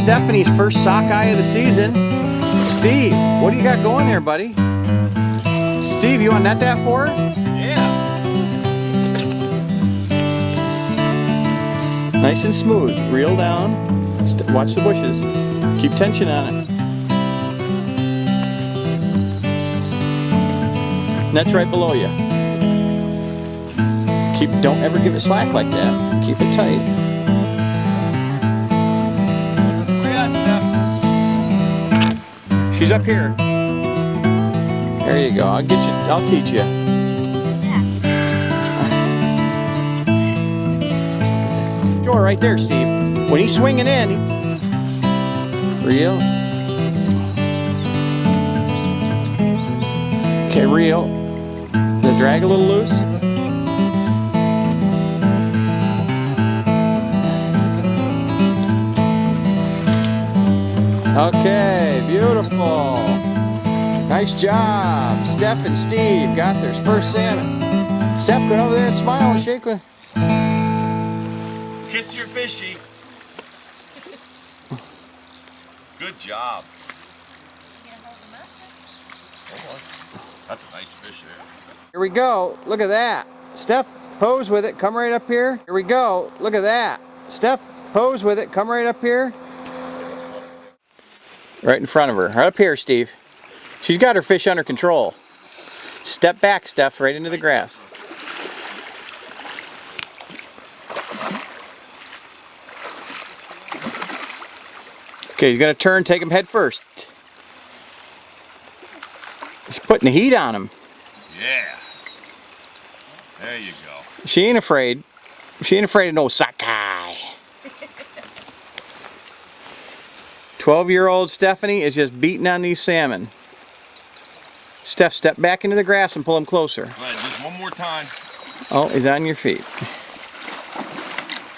Stephanie's first sockeye of the season. Steve, what do you got going there, buddy? Steve, you want to net that for her? Yeah. Nice and smooth. Reel down. Watch the bushes. Keep tension on it. Net's right below you. Don't ever give it slack like that. Keep it tight. Where you at, Steph? She's up here. There you go. I'll teach you. Sure, right there, Steve. When he's swinging in, reel. Okay, reel. The drag a little loose. Okay, beautiful. Nice job. Steph and Steve got their first salmon. Steph, go over there and smile and shake with. Kiss your fishy. Good job. That's a nice fish there. Here we go. Look at that. Steph, pose with it. Come right up here. Here we go. Look at that. Steph, pose with it. Come right up here. Right in front of her. Right up here, Steve. She's got her fish under control. Step back, Steph, right into the grass. Okay, he's going to turn, take him head first. She's putting the heat on him. Yeah. There you go. She ain't afraid. She ain't afraid of no sockeye. 12-year-old Stephanie is just beating on these salmon. Steph, step back into the grass and pull him closer. All right, just one more time. Oh, he's on your feet.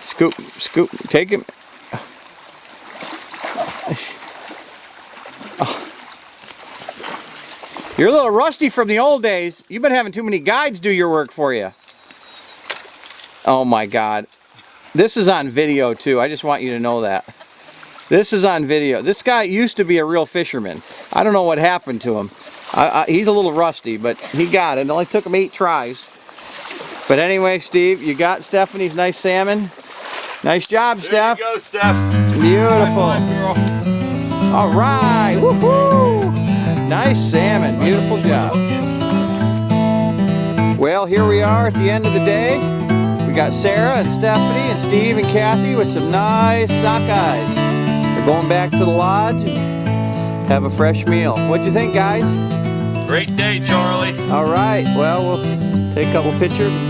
Scoop, scoop, take him. Oh. You're a little rusty from the old days. You've been having too many guides do your work for you. Oh my God. This is on video too. I just want you to know that. This is on video. This guy used to be a real fisherman. I don't know what happened to him. He's a little rusty, but he got it. It only took him 8 tries. But anyway, Steve, you got Stephanie's nice salmon. Nice job, Steph. There you go, Steph. Beautiful. High five, girl. All right. Woohoo! Nice salmon. Beautiful job. Well, here we are at the end of the day. We got Sarah and Stephanie and Steve and Kathy with some nice sockeyes. We're going back to the lodge and have a fresh meal. What'd you think, guys? Great day, Charlie. All right. Well, we'll take a couple pictures and